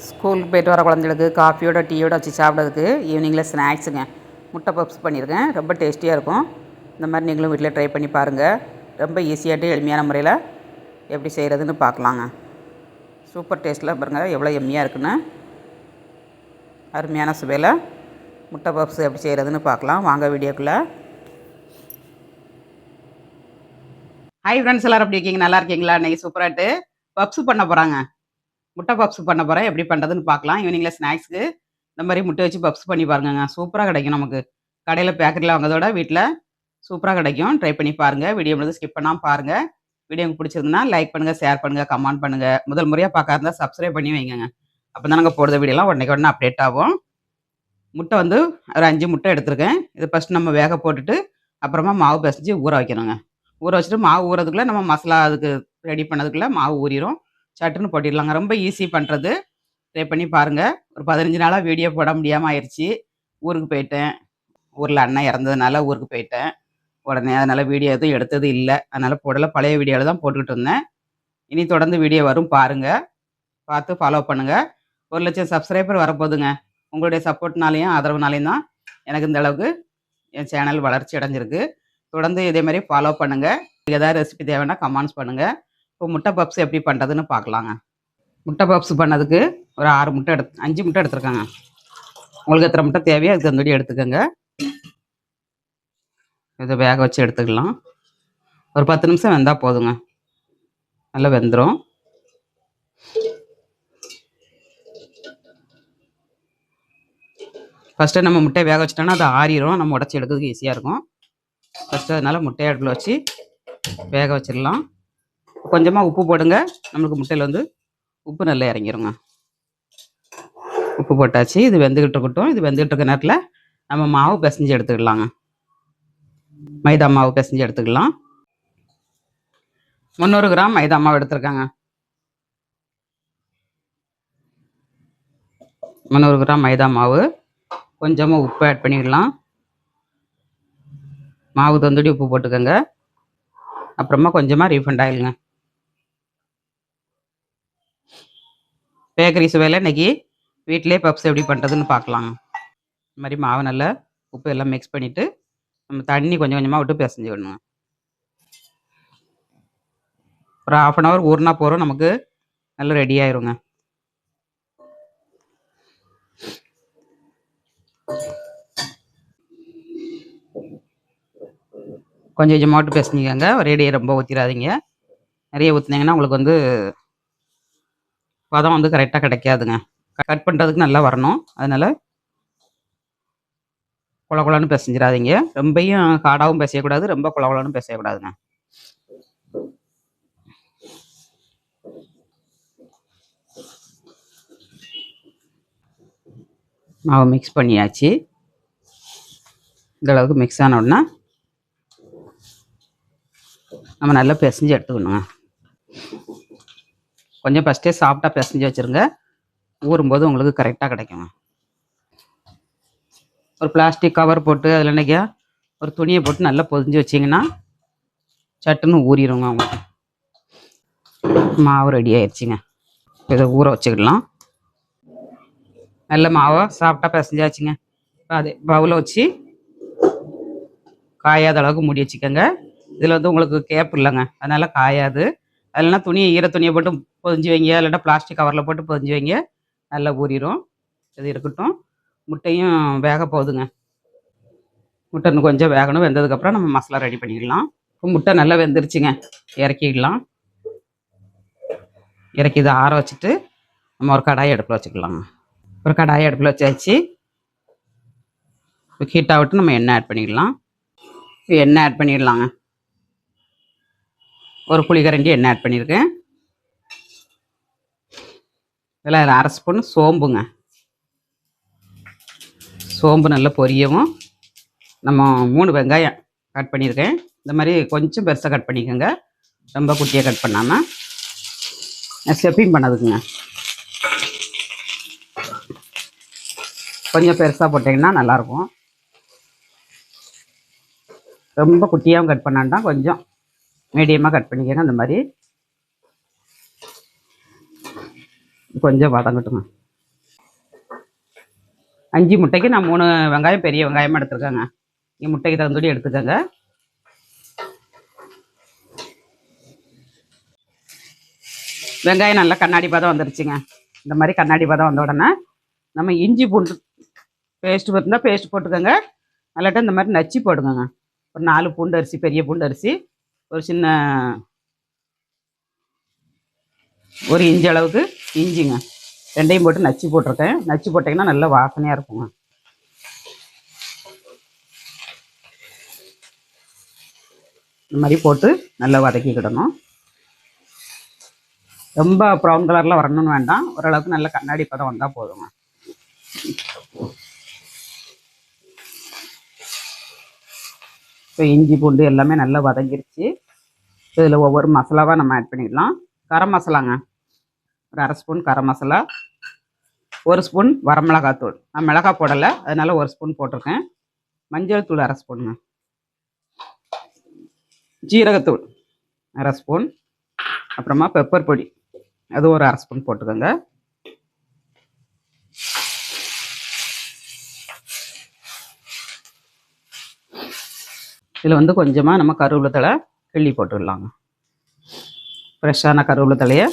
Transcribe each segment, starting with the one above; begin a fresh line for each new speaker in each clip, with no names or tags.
ஸ்கூலுக்கு போய்ட்டு வர குழந்தைகளுக்கு காஃபியோட டீயோட வச்சு சாப்பிட்றதுக்கு ஈவினிங்கில் ஸ்நாக்ஸுங்க. முட்டை பப்ஸ் பண்ணியிருக்கேன். ரொம்ப டேஸ்டியாக இருக்கும். இந்த மாதிரி நீங்களும் வீட்டில் ட்ரை பண்ணி பாருங்கள். ரொம்ப ஈஸியாகிட்டு எளிமையான முறையில் எப்படி செய்கிறதுன்னு பார்க்கலாங்க. சூப்பர் டேஸ்ட்டில் பாருங்கள் எவ்வளோ எம்மியாக இருக்குன்னு. அருமையான சுவையில் முட்டை பப்ஸ் எப்படி செய்கிறதுன்னு பார்க்கலாம் வாங்க வீடியோக்குள்ளே. ஹாய் ஃப்ரெண்ட்ஸ், எல்லோரும் எப்படி இருக்கீங்க? நல்லா இருக்கீங்களா? இன்றைக்கி சூப்பராகிட்டு பப்ஸு பண்ண போகிறாங்க. முட்டை பப்ஸ் பண்ண போகிறேன். எப்படி பண்ணுறதுன்னு பார்க்கலாம். ஈவினிங்கில் ஸ்நாக்ஸுக்கு இந்த மாதிரி முட்டை வச்சு பப்ஸ் பண்ணி பாருங்கங்க. சூப்பராக கிடைக்கும். நமக்கு கடையில் பேக்கெட்டில் வாங்கிறதோட வீட்டில் சூப்பராக கிடைக்கும். ட்ரை பண்ணி பாருங்கள். வீடியோ முடிஞ்சு ஸ்கிப் பண்ணாமல் பாருங்கள். வீடியோ உங்களுக்கு பிடிச்சிருந்துன்னா லைக் பண்ணுங்கள், ஷேர் பண்ணுங்கள், கமெண்ட் பண்ணுங்கள். முதல் முறையாக பார்க்க இருந்தால் சப்ஸ்கிரைப் பண்ணி வைங்க. அப்போ தான் நாங்கள் போடுற வீடியோலாம் உடனே அப்டேட் ஆகும். முட்டை வந்து ஒரு 5 முட்டை எடுத்துருக்கேன். இது ஃபஸ்ட்டு நம்ம வேக போட்டுட்டு அப்புறமா மாவு பிசைஞ்சு ஊற வைக்கணுங்க. ஊற வச்சுட்டு மாவு ஊறதுக்குள்ளே நம்ம மசாலா அதுக்கு ரெடி பண்ணதுக்குள்ளே மாவு ஊறிடும். சட்டுன்னு போட்டிடலாங்க. ரொம்ப ஈஸி பண்ணுறது. ட்ரை பண்ணி பாருங்கள். ஒரு 15 நாளாக வீடியோ போட முடியாமல் ஆயிடுச்சு. ஊருக்கு போயிட்டேன். ஊரில் அண்ணன் இறந்ததுனால ஊருக்கு போயிட்டேன் உடனே. அதனால் வீடியோ எதுவும் எடுத்தது இல்லை. அதனால் போடலை. பழைய வீடியோவில் தான் போட்டுக்கிட்டு இருந்தேன். இனி தொடர்ந்து வீடியோ வரும் பாருங்கள். பார்த்து ஃபாலோ பண்ணுங்கள். 1,00,000 சப்ஸ்கிரைபர் வரப்போகுதுங்க. உங்களுடைய சப்போர்ட்னாலையும் ஆதரவுனாலையும் தான் எனக்கு இந்த அளவுக்கு என் சேனல் வளர்ச்சி அடைஞ்சிருக்கு. தொடர்ந்து இதே மாதிரி ஃபாலோ பண்ணுங்கள். ஏதாவது ரெசிபி தேவைன்னா கமெண்ட்ஸ் பண்ணுங்கள். இப்போ முட்டை பப்ஸ் எப்படி பண்ணுறதுன்னு பார்க்கலாங்க. முட்டை பப்ஸ் பண்ணதுக்கு ஒரு 6 முட்டை 5 முட்டை எடுத்துருக்காங்க. உங்களுக்கு எத்தனை முட்டை தேவையோ அதுக்கு தகுந்தபடி எடுத்துக்கோங்க. இதை வேக வச்சு எடுத்துக்கலாம். ஒரு 10 நிமிஷம் வெந்தால் போதுங்க. நல்லா வெந்துடும். ஃபஸ்ட்டு நம்ம முட்டையை வேக வச்சிட்டோன்னா அது ஆறிடும். நம்ம உடச்சி எடுக்கிறதுக்கு ஈஸியாக இருக்கும். ஃபஸ்ட்டு அதனால் முட்டையை அடுப்பில் வச்சு வேக வச்சிடலாம். கொஞ்சமாக உப்பு போடுங்க. நம்மளுக்கு முட்டையில் வந்து உப்பு நல்லா இறங்கிருங்க. உப்பு போட்டாச்சு. இது வெந்துக்கிட்டு இருக்கட்டும். இது வெந்துக்கிட்டு இருக்க நேரத்தில் நம்ம மாவு பிசைஞ்சு எடுத்துக்கலாங்க. மைதா மாவு பிசைஞ்சு எடுத்துக்கலாம். 300 கிராம் மைதா மாவு எடுத்துருக்காங்க. 300 கிராம் மைதா மாவு. கொஞ்சமாக உப்பு ஆட் பண்ணிக்கலாம். மாவு தந்துடி உப்பு போட்டுக்கோங்க. அப்புறமா கொஞ்சமாக ரீஃபண்ட் ஆயிலுங்க. பேக்கரி சுவையில் இன்றைக்கி வீட்டிலே பப்ஸ் எப்படி பண்ணுறதுன்னு பார்க்கலாங்க. இந்த மாதிரி மாவு நல்லா உப்பு எல்லாம் மிக்ஸ் பண்ணிவிட்டு நம்ம தண்ணி கொஞ்சம் கொஞ்சமாக விட்டு பிசைஞ்சுக்கணுங்க. ஒரு 1/2 hour ஊறினா போகிறோம். நமக்கு நல்லா ரெடி ஆயிருங்க. கொஞ்சம் கொஞ்சமாக விட்டு பிசைஞ்சிக்கோங்க. ஒரேடியாக ரொம்ப ஊற்றிடாதீங்க. நிறைய ஊற்றினீங்கன்னா உங்களுக்கு வந்து பதம் வந்து கரெக்டாக கிடைக்காதுங்க. கட் பண்ணுறதுக்கு நல்லா வரணும். அதனால் குழகுழன்னு பிசைஞ்சிடாதீங்க. ரொம்பையும் காடாகவும் பிசையக்கூடாது, ரொம்ப குழகுழன்னு பிசையக்கூடாதுங்க. மாவு மிக்ஸ் பண்ணியாச்சு. இந்த அளவுக்கு மிக்ஸ் ஆன உடனே நம்ம நல்லா பிசைஞ்சு எடுத்துக்கணுங்க. கொஞ்சம் ஃபஸ்ட்டே சாஃப்டாக பிசைஞ்சு வச்சுருங்க. ஊறும்போது உங்களுக்கு கரெக்டாக கிடைக்குங்க. ஒரு பிளாஸ்டிக் கவர் போட்டு அதில் இன்றைக்கி ஒரு துணியை போட்டு நல்லா பொதிஞ்சு வச்சிங்கன்னா சட்டுன்னு ஊறிடுங்க. உங்களுக்கு மாவு ரெடி ஆயிடுச்சுங்க. இதை ஊற வச்சுக்கிடலாம். நல்ல மாவை சாஃப்டாக பிசைஞ்சாச்சுங்க. அதே பவுலை வச்சு காயாத அளவுக்கு மூடி வச்சுக்கோங்க. இதில் வந்து உங்களுக்கு கேப் இல்லைங்க, அதனால் காயாது. இல்லைனா துணியை ஈர துணியை போட்டு பொதிஞ்சு வைங்க, இல்லைன்னா பிளாஸ்டிக் கவரில் போட்டு பொதிஞ்சு வைங்க. நல்லா ஊறிடும். இது இருக்கட்டும். முட்டையும் வேக போகுதுங்க. முட்டை இன்னும் கொஞ்சம் வேகணும். வெந்ததுக்கப்புறம் நம்ம மசாலா ரெடி பண்ணிக்கலாம். இப்போ முட்டை நல்லா வெந்துருச்சுங்க. இறக்கிடலாம். இறக்கி இதை ஆற வச்சுட்டு நம்ம ஒரு கடாயை அடுப்பில் வச்சுக்கலாங்க. ஒரு கடாயை அடுப்பில் வச்சாச்சு. இப்போ ஹீட் ஆகிட்டு நம்ம எண்ணெய் ஆட் பண்ணிடலாம். இப்போ எண்ணெய் ஆட் பண்ணிடலாங்க. ஒரு புளிக்கரண்டி எண்ணெய் ஆட் பண்ணியிருக்கேன். இதில் 1/2 ஸ்பூன் சோம்புங்க. சோம்பு நல்லா பொரியவும் நம்ம 3 வெங்காயம் கட் பண்ணியிருக்கேன். இந்த மாதிரி கொஞ்சம் பெருசாக கட் பண்ணிக்கோங்க. ரொம்ப குட்டியாக கட் பண்ணாமல். ஸ்டெப்பிங் பண்ணதுக்குங்க. கொஞ்சம் பெருசாக போட்டிங்கன்னா நல்லாயிருக்கும். ரொம்ப குட்டியாகவும் கட் பண்ணாண்டா, கொஞ்சம் மீடியமாக கட் பண்ணிக்கோங்க. அந்த மாதிரி கொஞ்சம் வதங்கட்டுங்க. 5 முட்டைக்கு நான் 3 வெங்காயம் பெரிய வெங்காயமாக எடுத்துருக்கேங்க. முட்டைக்கு தகுந்தபடி எடுத்துக்கோங்க. வெங்காயம் நல்லா கண்ணாடி பதம் வந்துருச்சுங்க. இந்த மாதிரி கண்ணாடி பதம் வந்த உடனே நம்ம இஞ்சி பூண்டு பேஸ்ட் இருந்தால் பேஸ்ட் போட்டுக்கோங்க. நல்லாட்ட இந்த மாதிரி நச்சு போடுங்க. ஒரு 4 பூண்டு அரிசி, பெரிய பூண்டு அரிசி, ஒரு சின்ன 1 இன்ச்சு அளவுக்கு இஞ்சிங்க, ரெண்டையும் போட்டு நச்சு போட்டிருக்கேன். நச்சு போட்டிங்கன்னா நல்ல வாசனையாக இருக்குங்க. இந்த மாதிரி போட்டு நல்லா வதக்கிக்கிடணும். ரொம்ப ப்ரௌன் கலரில் வரணும்னு வேண்டாம், ஓரளவுக்கு நல்ல கண்ணாடி பதம் வந்தால் போதுங்க. இப்போ இஞ்சி பூண்டு எல்லாமே நல்லா வதங்கிருச்சு. இதில் ஒவ்வொரு மசாலாவாக நம்ம ஆட் பண்ணிடலாம். கரம் மசாலாங்க, ஒரு 1/2 ஸ்பூன் கரம் மசாலா, 1 ஸ்பூன் வரமிளகாத்தூள். நான் மிளகாய் போடலை, அதனால் 1 ஸ்பூன் போட்டிருக்கேன். மஞ்சள் தூள் 1/2 ஸ்பூனுங்க. ஜீரகத்தூள் 1/2 ஸ்பூன். அப்புறமா பெப்பர் பொடி, அது ஒரு 1/2 ஸ்பூன் போட்டுக்கோங்க. இதில் வந்து கொஞ்சமாக நம்ம கருவேப்பிலை தழை கிள்ளி போட்டுடலாங்க. ஃப்ரெஷ்ஷான கருவேப்பிலை தழையை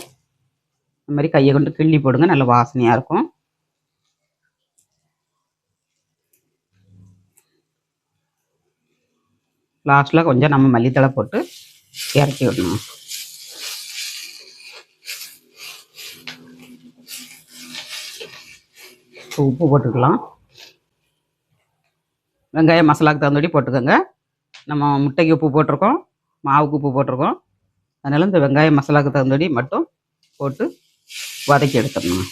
இந்த மாதிரி கையை கொண்டு கிள்ளி போடுங்க, நல்ல வாசனையாக இருக்கும். லாஸ்ட்டில் கொஞ்சம் நம்ம மல்லித்தழை போட்டு இறக்கி விடணும். உப்பு போட்டுக்கலாம். வெங்காயம் மசாலாவுக்கு தகுந்தபடி போட்டுக்கோங்க. நம்ம முட்டைக்கு உப்பு போட்டிருக்கோம், மாவுக்கு உப்பு போட்டிருக்கோம். அதனால் இந்த வெங்காயம் மசாலாவுக்கு தகுந்தபடி மட்டும் போட்டு வதக்கி எடுத்துடணும்.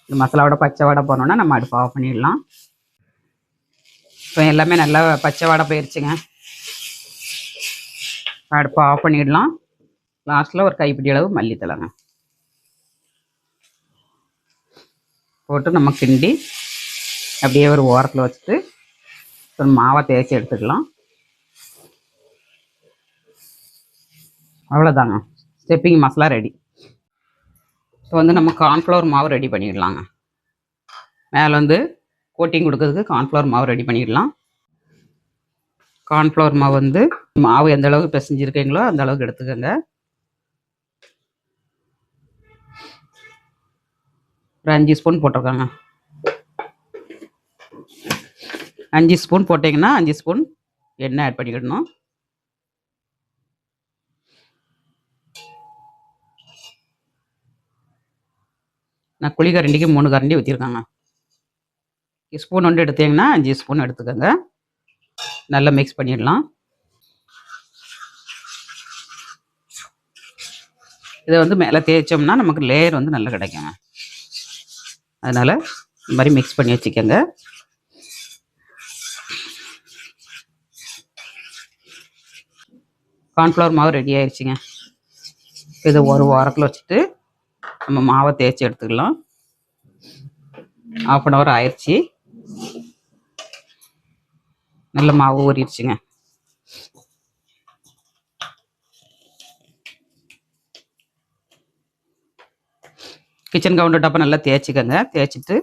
இந்த மசாலாவோட பச்சை வாடை போனோன்னா நம்ம அடுப்பு ஆஃப் பண்ணிடலாம். இப்போ எல்லாமே நல்லா பச்சை வாடை போயிடுச்சுங்க. அடுப்பு ஆஃப் பண்ணிடலாம். லாஸ்ட்டில் ஒரு கைப்பிடி அளவு மல்லித்தலைங்க போட்டு நம்ம கிண்டி அப்படியே ஒரு ஓரத்தில் வச்சுட்டு ஒரு மாவை தேய்ச்சி எடுத்துக்கலாம். அவ்வளோதாங்க, ஸ்டெப்பிங் மசாலா ரெடி. இப்போ வந்து நம்ம கார்ன்ஃப்ளவர் மாவு ரெடி பண்ணிடலாங்க. மேலே வந்து கோட்டிங் கொடுக்கறதுக்கு கார்ன்ஃப்ளவர் மாவு ரெடி பண்ணிடலாம். கார்ன்ஃப்ளவர் மாவு வந்து மாவு எந்த அளவுக்கு பிசைஞ்சிருக்கீங்களோ அந்த அளவுக்கு எடுத்துக்கோங்க. ஒரு 5 ஸ்பூன் போட்டிருக்காங்க. 5 ஸ்பூன் போட்டிங்கன்னா 5 ஸ்பூன் எண்ணெய் ஆட் பண்ணிக்கிடணும். நான் குழி கரண்டிக்கு 3 கரண்டி ஊற்றிருக்காங்க. ஸ்பூன் ஒன்று எடுத்தீங்கன்னா 5 ஸ்பூன் எடுத்துக்கோங்க. நல்லா மிக்ஸ் பண்ணிடலாம். இதை வந்து மேலே தேய்ச்சோம்னா நமக்கு லேயர் வந்து நல்லா கிடைக்குங்க. அதனால் இந்த மாதிரி மிக்ஸ் பண்ணி வச்சுக்கோங்க. கார்ன்ஃப்ளவர் மாவு ரெடி ஆயிடுச்சுங்க. இதை ஒரு வாரத்தில் வச்சுட்டு நம்ம மாவை தேய்ச்சி எடுத்துக்கலாம். 1/2 hour ஆயிடுச்சு. நல்ல மாவு ஊறிடுச்சுங்க. கிச்சன் கவுண்டர் டாப்பை நல்லா தேய்ச்சிக்கோங்க. தேய்ச்சிட்டு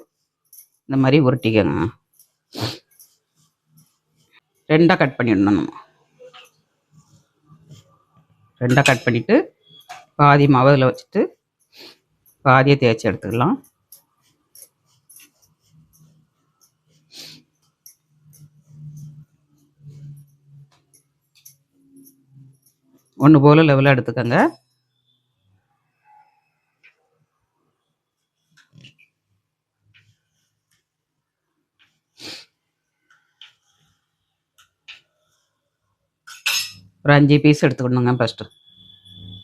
இந்த மாதிரி உருட்டிக்கோங்க. 2ஆக கட் பண்ணிடணும். நம்ம 2ஆக கட் பண்ணிவிட்டு பாதி மாவு இதில் வச்சுட்டு பாதியை தேய்ச்சி எடுத்துக்கலாம். ஒன்று போல் லெவலாக எடுத்துக்கோங்க. ஒரு 5 பீஸ் எடுத்துக்கணுங்க. ஃபஸ்ட்டு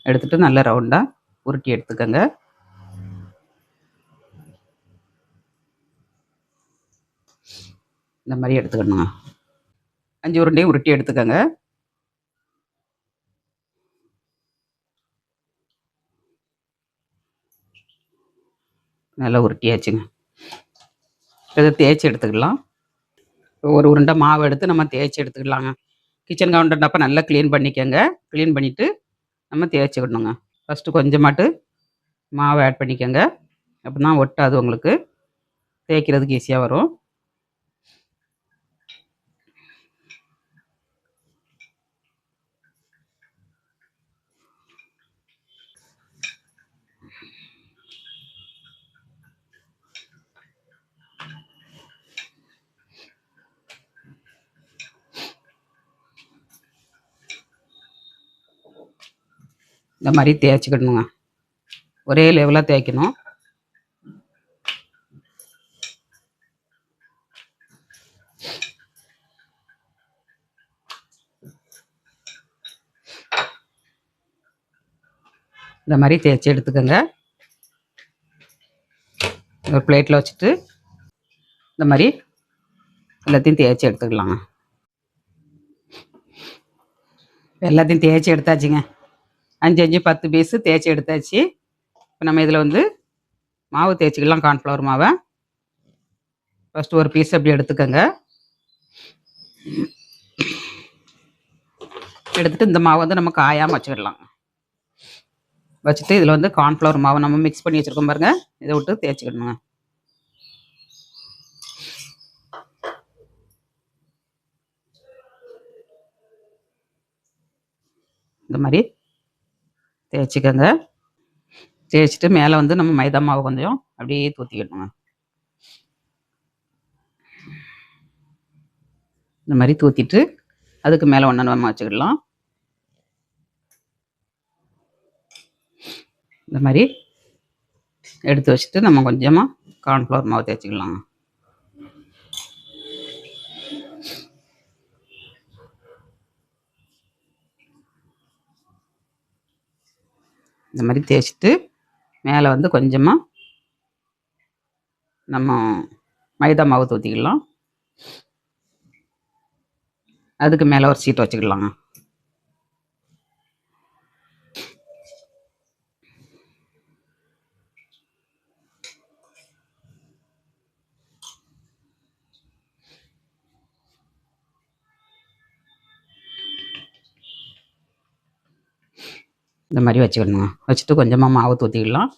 எடுத்துகிட்டு நல்லா ரவுண்டாக உருட்டி எடுத்துக்கோங்க. இந்த மாதிரி எடுத்துக்கணுங்க. 5 உருண்டையும் உருட்டி எடுத்துக்கோங்க. நல்லா உருட்டியாச்சுங்க. இதை தேய்ச்சி எடுத்துக்கலாம். ஒரு உருண்டை மாவு எடுத்து நம்ம தேய்ச்சி எடுத்துக்கலாங்க. கிச்சன் கவுண்டர் டப்பா நல்லா க்ளீன் பண்ணிக்கோங்க. க்ளீன் பண்ணிவிட்டு நம்ம தேய்ச்சிக்கணுங்க. ஃபஸ்ட்டு கொஞ்சமாட்டு மாவு ஆட் பண்ணிக்கோங்க. அப்படின்னா ஒட்டாது, உங்களுக்கு தேய்க்கிறதுக்கு ஈஸியாக வரும். இந்த மாதிரி தேய்ச்சிக்கிடணுங்க. ஒரே லெவலாக தேய்க்கணும். இந்த மாதிரி தேய்ச்சி எடுத்துக்கோங்க. ஒரு பிளேட்டில் வச்சுட்டு இந்த மாதிரி எல்லாத்தையும் தேய்ச்சி எடுத்துக்கலாங்க. எல்லாத்தையும் தேய்ச்சி எடுத்தாச்சுங்க. 5 5 10 பீஸு தேய்ச்சி எடுத்தாச்சு. இப்போ நம்ம இதில் வந்து மாவு தேய்ச்சிக்கலாம். கார்ன்ஃப்ளவர் மாவை ஃபஸ்ட்டு ஒரு பீஸ் அப்படி எடுத்துக்கோங்க. எடுத்துகிட்டு இந்த மாவு வந்து நம்ம காயாமல் வச்சுக்கிடலாம். வச்சுட்டு இதில் வந்து கார்ன்ஃப்ளவர் மாவை நம்ம மிக்ஸ் பண்ணி வச்சுருக்கோம் பாருங்கள், இதை விட்டு தேய்ச்சிக்கிடணுங்க. இந்த மாதிரி தேய்ச்சிக்கோங்க. தேய்ச்சிட்டு மேலே வந்து நம்ம மைதா மாவு கொஞ்சம் அப்படியே தூற்றிக்கிடணுங்க. இந்த மாதிரி தூற்றிட்டு அதுக்கு மேலே ஒன்று நம்ம வச்சுக்கிடலாம். இந்த மாதிரி எடுத்து வச்சுட்டு நம்ம கொஞ்சமாக கார்ன்ஃப்ளவர் மாவு தேய்ச்சிக்கலாம். இந்த மாதிரி தேய்ச்சிட்டு மேலே வந்து கொஞ்சமாக நம்ம மைதா மாவு தூற்றிக்கலாம். அதுக்கு மேலே ஒரு சீட் வச்சுக்கலாங்க. இந்த மாதிரி வச்சுக்கணுங்க. வச்சுட்டு கொஞ்சமாக மாவு தூற்றிக்கலாம்.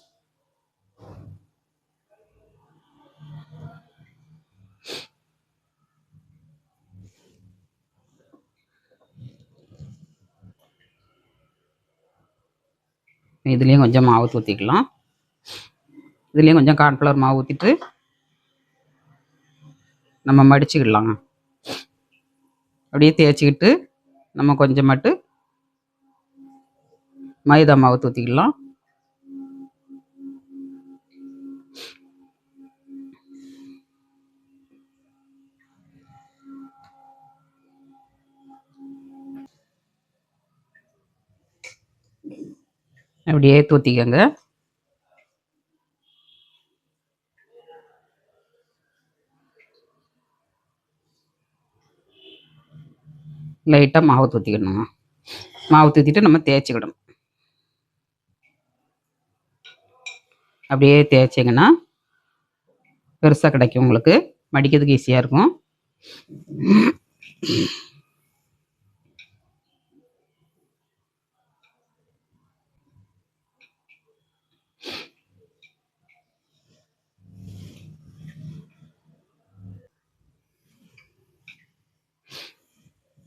இதுலேயும் கொஞ்சம் மாவு தூற்றிக்கலாம். இதுலேயும் கொஞ்சம் கார்ன்ஃப்ளவர் மாவு ஊற்றிட்டு நம்ம மடிச்சுக்கிடலாங்க. அப்படியே தேய்ச்சிக்கிட்டு நம்ம கொஞ்சம் மட்டும் மைதா மாவு தூற்றிக்கலாம். அப்படியே தூற்றிக்கங்க. லைட்டாக மாவு தூற்றிக்கணுங்க. மாவு தூற்றிட்டு நம்ம தேய்ச்சிக்கிடணும். அப்படியே தேய்ச்சிங்கன்னா பெருசாக கிடைக்கும், உங்களுக்கு மடிக்கிறதுக்கு ஈஸியாக இருக்கும்.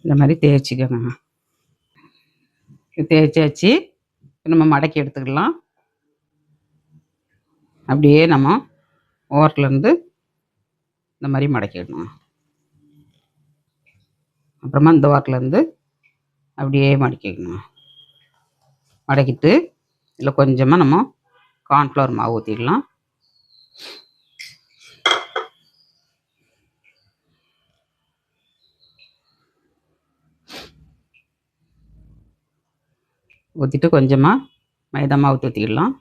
இந்த மாதிரி தேய்ச்சிக்கோங்க. தேய்ச்சாச்சு. நம்ம மடக்கி எடுத்துக்கலாம். அப்படியே நம்ம ஓரத்துலேருந்து இந்த மாதிரி மடக்கிடணும். அப்புறமா இந்த ஓரத்துலேருந்து அப்படியே மடக்கிக்கணும். மடக்கிட்டு இதில் கொஞ்சமாக நம்ம கார்ன்ஃப்ளவர் மாவு ஊற்றிடலாம். ஊற்றிட்டு கொஞ்சமாக மைதா மாவு ஊற்றிக்கலாம்.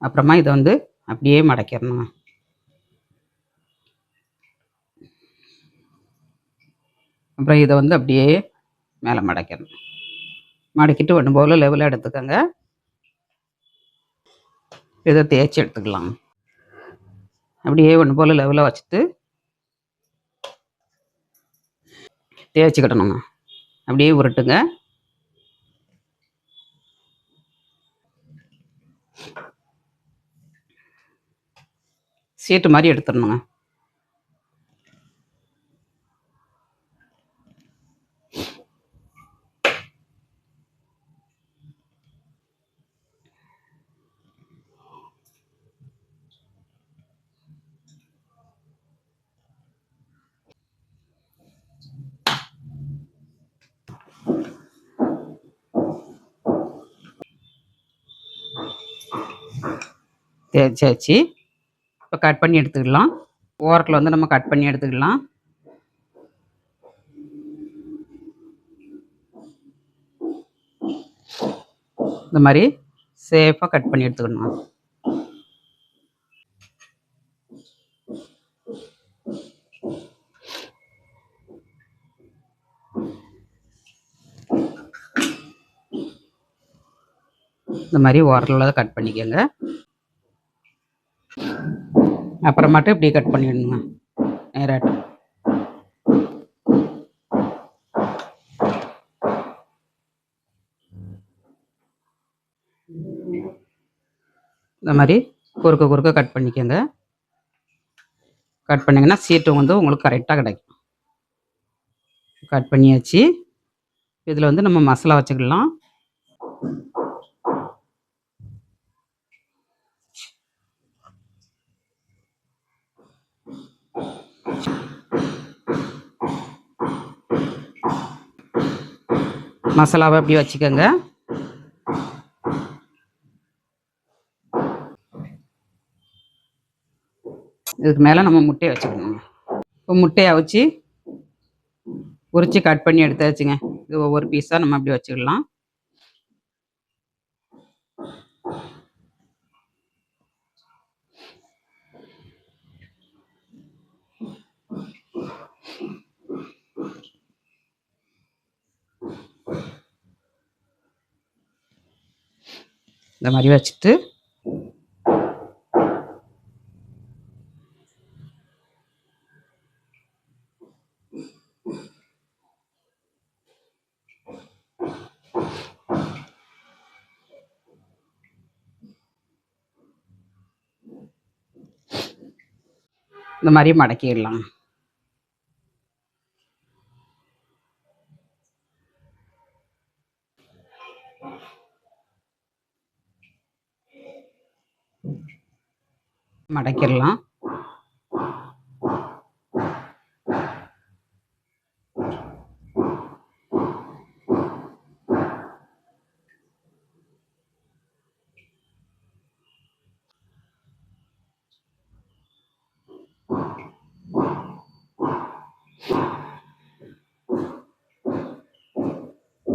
அப்புறமா இதை வந்து அப்படியே மடக்கிடணும். அப்புறம் இதை வந்து அப்படியே மேலே மடக்கிடணும். மடக்கிட்டு ஒன்று போல் லெவலாக எடுத்துக்கோங்க. இதை தேய்ச்சி எடுத்துக்கலாம். அப்படியே ஒன்று போல் லெவலாக வச்சுட்டு தேய்ச்சிக்கிடணுங்க. அப்படியே உருட்டுங்க. சீட்டு மாதிரி எடுத்துடணுங்க. தேய்ச்சாச்சு. இப்போ கட் பண்ணி எடுத்துக்கலாம். ஓரத்தில் வந்து நம்ம கட் பண்ணி எடுத்துக்கலாம். இந்த மாதிரி சேஃபாக கட் பண்ணி எடுத்துக்கணும். இந்த மாதிரி ஓரத்தில் கட் பண்ணிக்கோங்க. அப்புறமாட்டு இப்படி கட் பண்ணிடணுங்க நேராட்டு. இந்த மாதிரி குறுக்க குறுக்க கட் பண்ணிக்கோங்க. கட் பண்ணிங்கன்னா சீட்டு வந்து உங்களுக்கு கரெக்டாக கிடைக்கும். கட் பண்ணியாச்சு. இதில் வந்து நம்ம மசாலா வச்சுக்கலாம். மசாலாவை அப்படி வச்சுக்கோங்க. இதுக்கு மேலே நம்ம முட்டையை வச்சுக்கணும். இப்போ முட்டையை வச்சு உரித்து கட் பண்ணி எடுத்தாச்சுங்க. இது ஒவ்வொரு பீஸாக நம்ம அப்படி வச்சுக்கலாம். இந்த மாதிரி வச்சுட்டு இந்த மாதிரி மடக்கிடலாம். மடக்கிடலாம்.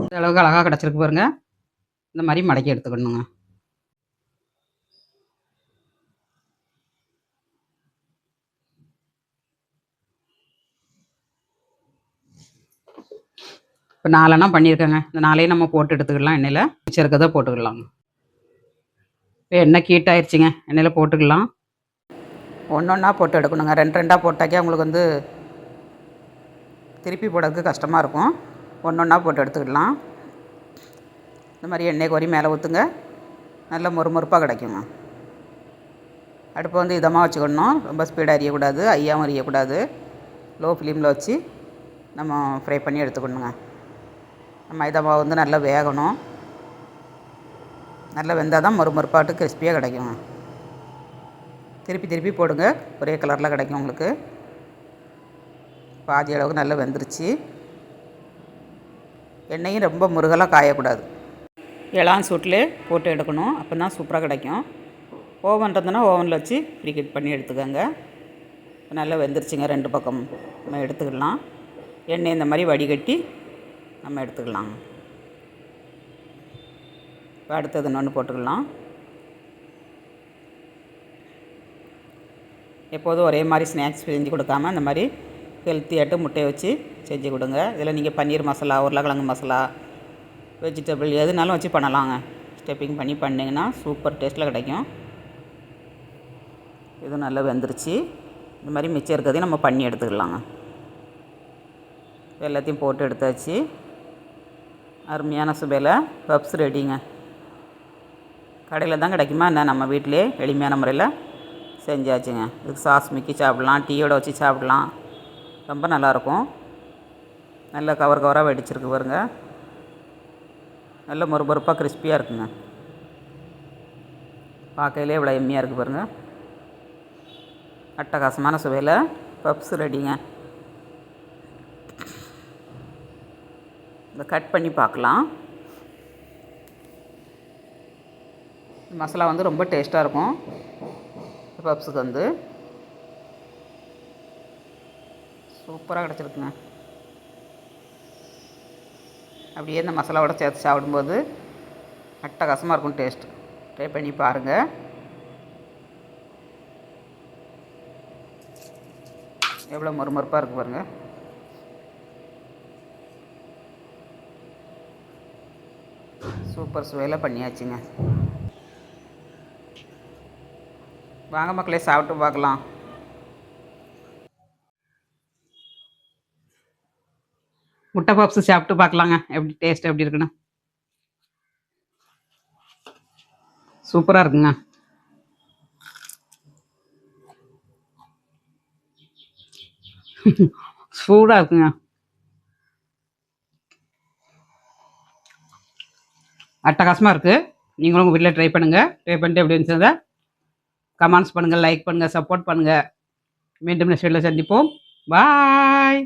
இந்த அளவுக்கு அழகாக கிடச்சிருக்கு பாருங்க. இந்த மாதிரி மடக்கி எடுத்துக்கணுங்க. இப்போ 4 பண்ணியிருக்கேங்க. இந்த 4 நம்ம போட்டு எடுத்துக்கலாம். எண்ணெயில் மிச்சம் போட்டுக்கலாம். இப்போ எண்ணெய் ஹீட் ஆயிடுச்சுங்க. எண்ணெயில் போட்டுக்கலாம். ஒன்றா போட்டு எடுக்கணுங்க. 2 போட்டாக்கே உங்களுக்கு வந்து திருப்பி போடுறதுக்கு கஷ்டமாக இருக்கும். ஒன்றா போட்டு எடுத்துக்கலாம். இந்த மாதிரி எண்ணெய் கோரி மேலே ஊற்றுங்க. நல்ல மொறுமொறுப்பாக கிடைக்குங்க. அடுப்பை வந்து இதமாக வச்சுக்கணும். ரொம்ப ஸ்பீடாக எரியக்கூடாது, ஐயாவும் எரியக்கூடாது. லோ ஃப்ளேமில் வச்சு நம்ம ஃப்ரை பண்ணி எடுத்துக்கணுங்க. மைதா மாவு வந்து நல்லா வேகணும். நல்லா வெந்தால் தான் மொறுமொறுப்பாட்டு கிறிஸ்பியாக கிடைக்குங்க. திருப்பி திருப்பி போடுங்க. ஒரே கலரில் கிடைக்கும் உங்களுக்கு. பாதி அளவுக்கு நல்லா வெந்துருச்சு. எண்ணெயும் ரொம்ப முருகலாக காயக்கூடாது. இளம் சூட்டில் போட்டு எடுக்கணும். அப்போ தான் சூப்பராக கிடைக்கும். ஓவன் இருந்ததுன்னா ஓவனில் வச்சு ப்ரீஹீட் பண்ணி எடுத்துக்கோங்க. நல்லா வெந்துருச்சுங்க. 2 பக்கம் நம்ம எடுத்துக்கலாம். எண்ணெய் இந்த மாதிரி வடிகட்டி நம்ம எடுத்துக்கலாம். இப்போ அடுத்தது இன்னொன்று போட்டுக்கலாம். எப்போதும் ஒரே மாதிரி ஸ்நாக்ஸ் செஞ்சு கொடுக்காமல் இந்த மாதிரி ஹெல்த்தியாட்டு முட்டையை வச்சு செஞ்சு கொடுங்க. இதில் நீங்கள் பன்னீர் மசாலா, உருளைக்கிழங்கு மசாலா, வெஜிடபிள் எதுனாலும் வச்சு பண்ணலாங்க. ஸ்டெப்பிங் பண்ணி பண்ணிங்கன்னா சூப்பர் டேஸ்ட்டில் கிடைக்கும். இது நல்லா வெந்துருச்சு. இந்த மாதிரி மிச்சம் இருக்கிறதையும் நம்ம பண்ணி எடுத்துக்கலாங்க. எல்லாத்தையும் போட்டு எடுத்தாச்சு. அருமையான சுவையில் பப்ஸ் ரெடிங்க. கடையில் தான் கிடைக்குமா என்ன, நம்ம வீட்டிலே எளிமையான முறையில் செஞ்சாச்சுங்க. இதுக்கு சாஸ் மிக்கி சாப்பிட்லாம், டீயோட வச்சு சாப்பிட்லாம். ரொம்ப நல்லாயிருக்கும். நல்ல கவராக வெடிச்சிருக்கு பாருங்க. நல்ல மொறுமொறுப்பாக கிறிஸ்பியாக இருக்குங்க. பார்க்கையிலே இவ்வளோ எம்மியாக இருக்குது பாருங்கள். அட்டகாசமான சுவையில் பப்ஸ் ரெடிங்க. இதை கட் பண்ணி பார்க்கலாம். மசாலா வந்து ரொம்ப டேஸ்ட்டாக இருக்கும். பப்ஸுக்கு வந்து சூப்பராக கிடச்சிருக்குங்க. அப்படியே இந்த மசாலாவோட சேர்த்து சாப்பிடும்போது அட்டகாசமாக இருக்கும் டேஸ்ட்டு. ட்ரை பண்ணி பாருங்கள். எவ்வளோ மொறுமொறுப்பாக இருக்குது பாருங்கள். சூப்பர் சுவையில் பண்ணியாச்சுங்க. வாங்க மக்களே, சாப்பிட்டு பார்க்கலாம். முட்டை பப்ஸு சாப்பிட்டு பார்க்கலாங்க, எப்படி டேஸ்ட் எப்படி இருக்குன்னு. சூப்பராக இருக்குங்க. சூடாக இருக்குங்க. அட்டகாசமாக இருக்குது. நீங்களும் உங்கள் வீட்டில் ட்ரை பண்ணுங்கள். ட்ரை பண்ணிட்டு எப்படி இருந்துச்சுங்க கமெண்ட்ஸ் பண்ணுங்கள், லைக் பண்ணுங்கள், சப்போர்ட் பண்ணுங்கள். மீண்டும் நெக்ஸ்ட் வீடியோவில் சந்திப்போம். பாய்.